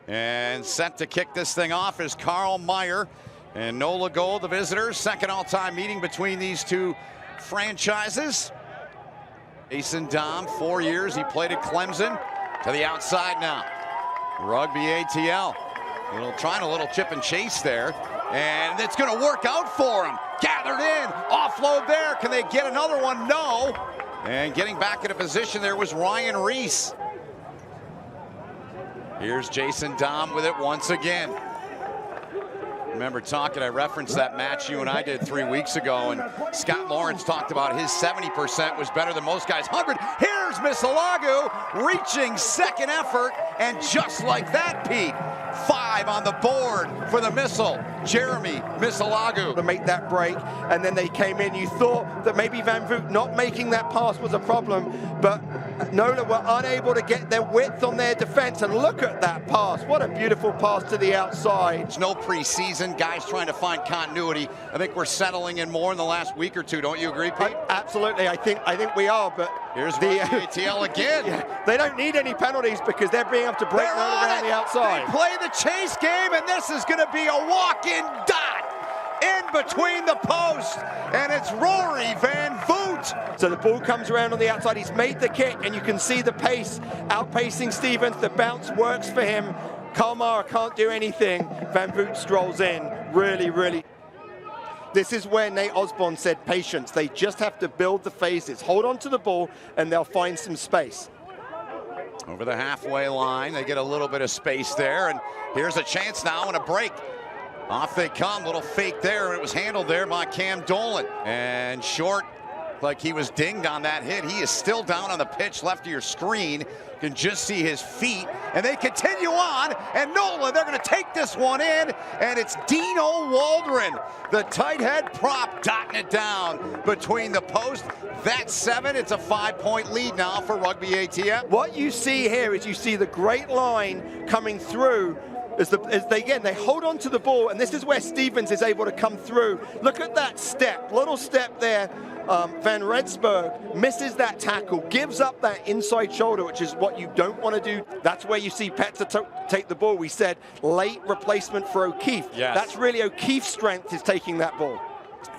And set to kick this thing off is Carl Meyer and Nola Gold, the visitors. Second all-time meeting between these two franchises. Jason Dom, 4 years. He played at Clemson. To the outside now. Rugby ATL. Trying a little chip and chase there. And it's going to work out for him. Gathered in. Offload there. Can they get another one? No. And getting back in a position there was Ryan Reese. Here's Jason Dom with it once again. Remember I referenced that match you and I did 3 weeks ago, and Scott Lawrence talked about his 70% was better than most guys. 100. Here's Misalagu reaching second effort, and just like that, Pete, 5 on the board for the missile. Jeremy Misalagu to make that break, and then they came in. You thought that maybe Van Voot not making that pass was a problem, but Nola were unable to get their width on their defense, and look at that pass. What a beautiful pass to the outside. It's no preseason. Guys trying to find continuity. I think we're settling in more in the last week or two. Don't you agree, Pete? Absolutely. I think we are, but here's the ATL again. Yeah, they don't need any penalties because they're being able to break Nola around the outside. They play the chase game, and this is going to be a walk-in dot in between the post, and it's Rory Van Voot. So the ball comes around on the outside. He's made the kick, and you can see the pace outpacing Stevens. The bounce works for him. Kalmar can't do anything. Van Voot strolls in. Really. This is where Nate Osborne said patience. They just have to build the phases. Hold on to the ball, and they'll find some space. Over the halfway line, they get a little bit of space there, and here's a chance now and a break. Off they come, little fake there, and it was handled there by Cam Dolan. And Short, like he was dinged on that hit. He is still down on the pitch left of your screen. You can just see his feet, and they continue on, and Nola, they're gonna take this one in, and it's Dino Waldron, the tight head prop, dotting it down between the post. That's 7, it's a 5-point lead now for Rugby ATL. What you see here is you see the great line coming through as they hold on to the ball, and this is where Stevens is able to come through. Look at that step, little step there. Van Redsburg misses that tackle, gives up that inside shoulder, which is what you don't want to do. That's where you see Petzer take the ball. We said late replacement for O'Keefe. Yes. That's really O'Keefe's strength, is taking that ball.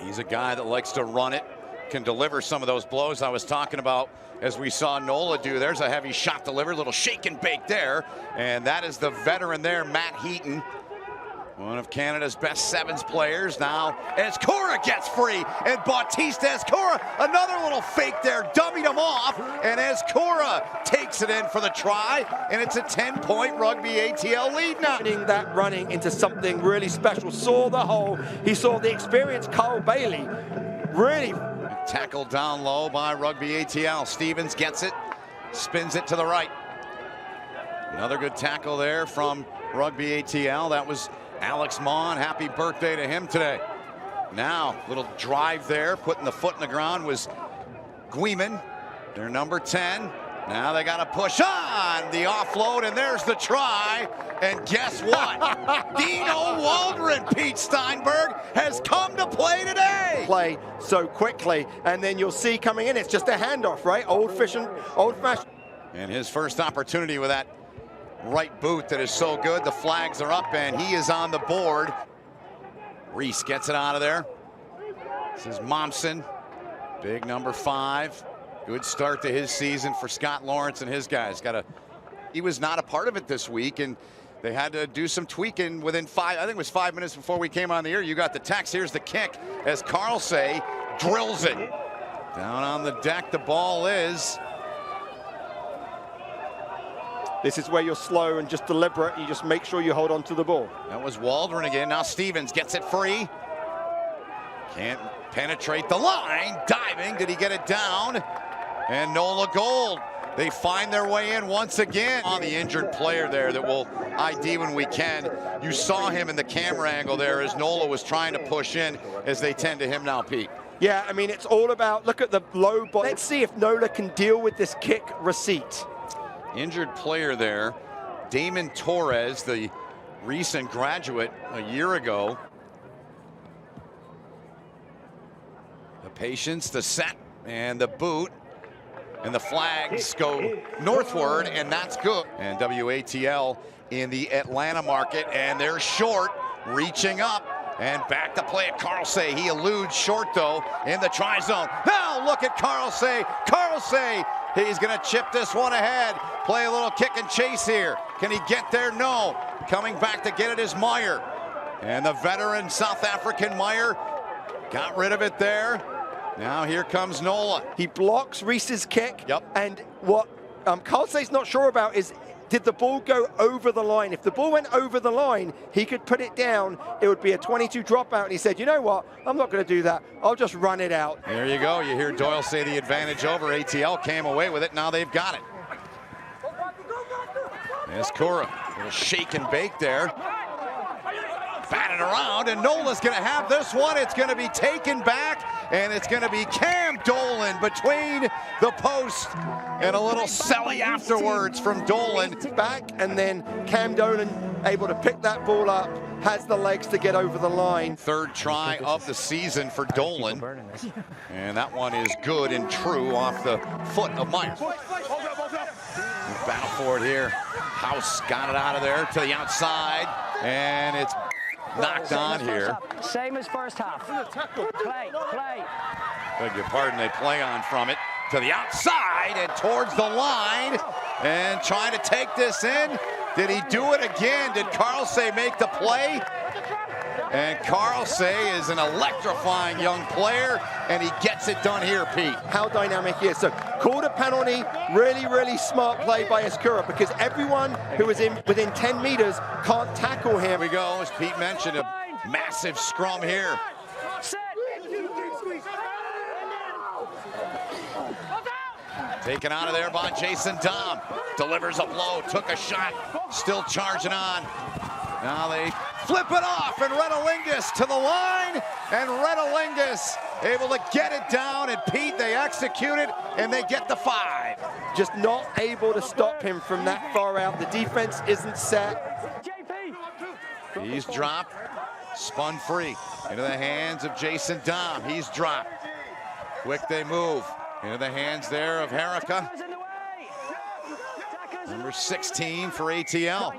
He's a guy that likes to run it, can deliver some of those blows I was talking about as we saw Nola do. There's a heavy shot delivered, little shake and bake there, and that is the veteran there, Matt Heaton. One of Canada's best sevens players now. Ezcora gets free, and Bautista Ezcora, another little fake there, dummied him off, and Ezcora takes it in for the try, and it's a 10-point Rugby ATL lead now. That running into something really special. Saw the hole. He saw the experienced Carl Bailey. Really. Tackled down low by Rugby ATL. Stevens gets it, spins it to the right. Another good tackle there from Rugby ATL. That was Alex Mon. Happy birthday to him today. Now, little drive there, putting the foot in the ground was Guilleness, their number 10. Now they got to push on the offload, and there's the try. And guess what? Dino Waldron, Pete Steinberg, has come to play today. Play so quickly, and then you'll see coming in, it's just a handoff, right? Old-fashioned. And his first opportunity with that right boot that is so good. The flags are up, and he is on the board. Reese gets it out of there. This is Momsen, big number 5. Good start to his season for Scott Lawrence and his guys. He was not a part of it this week, and they had to do some tweaking within I think it was 5 minutes before we came on the air. You got the text. Here's the kick as Carl Say drills it. Down on the deck, the ball is. This is where you're slow and just deliberate. You just make sure you hold on to the ball. That was Waldron again. Now Stevens gets it free. Can't penetrate the line. Diving. Did he get it down? And Nola Gold. They find their way in once again. On the injured player there that will ID when we can. You saw him in the camera angle there as Nola was trying to push in, as they tend to him now, Pete. Yeah, I mean, it's all about, look at the low ball. Let's see if Nola can deal with this kick receipt. Injured player there, Damon Torres, the recent graduate a year ago. The patience, the set, and the boot. And the flags go northward, and that's good. And WATL in the Atlanta market, and they're short, reaching up, and back to play at Carlsay. He eludes short, though, in the try zone. Now look at Carlsay. Carlsay, he's going to chip this one ahead. Play a little kick and chase here. Can he get there? No. Coming back to get it is Meyer. And the veteran South African Meyer got rid of it there. Now here comes Nola. He blocks Reese's kick. Yep. And what Carlsay's not sure about is, did the ball go over the line? If the ball went over the line, he could put it down. It would be a 22 dropout. And he said, you know what? I'm not going to do that. I'll just run it out. There you go. You hear Doyle say the advantage over. ATL came away with it. Now they've got it. There's Kura. A little shake and bake there. Batted around, and Nola's going to have this one. It's going to be taken back, and it's going to be Cam Dolan between the post, and a little selly afterwards from Dolan. Back, and then Cam Dolan able to pick that ball up, has the legs to get over the line. Third try of the season for Dolan, and that one is good and true off the foot of Meyer. Battle for it here. House got it out of there to the outside, and it's knocked on here. Same as first half. Play. Beg your pardon, they play on from it to the outside and towards the line, and trying to take this in. Did he do it again? Did Carlsay make the play? And Carlsay is an electrifying young player, and he gets it done here, Pete. How dynamic he is. So, called a penalty, really smart play by Eskura, because everyone who was within 10 meters can't tackle him. Here we go, as Pete mentioned, a massive scrum here. Taken out of there by Jason Dom. Delivers a blow, took a shot, still charging on. Now they flip it off, and Redalingus to the line, and Redalingus able to get it down, and Pete, they execute it, and they get the 5. Just not able to stop him from that far out. The defense isn't set. He's dropped, spun free into the hands of Jason Dom. He's dropped. Quick they move into the hands there of Harika. Number 16 for ATL.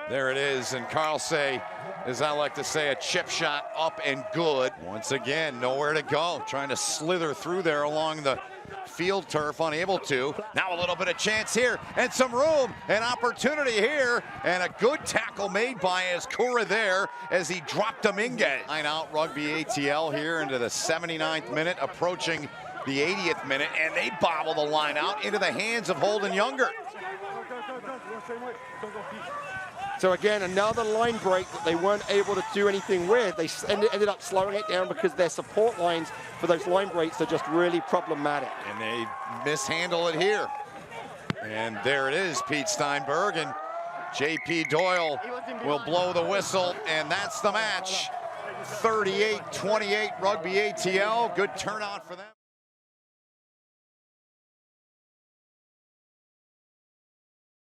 There it is, and Carlsay, as I like to say, a chip shot up and good. Once again, nowhere to go. Trying to slither through there along the field turf, unable to. Now a little bit of chance here, and some room, and opportunity here, and a good tackle made by Eskura there as he dropped Dominguez. Line out Rugby ATL here into the 79th minute, approaching the 80th minute, and they bobble the line out into the hands of Holden Younger. So again, another line break that they weren't able to do anything with. They ended up slowing it down because their support lines for those line breaks are just really problematic. And they mishandle it here. And there it is, Pete Steinberg, and JP Doyle will blow the whistle, and that's the match. 38-28 Rugby ATL. Good turnout for them.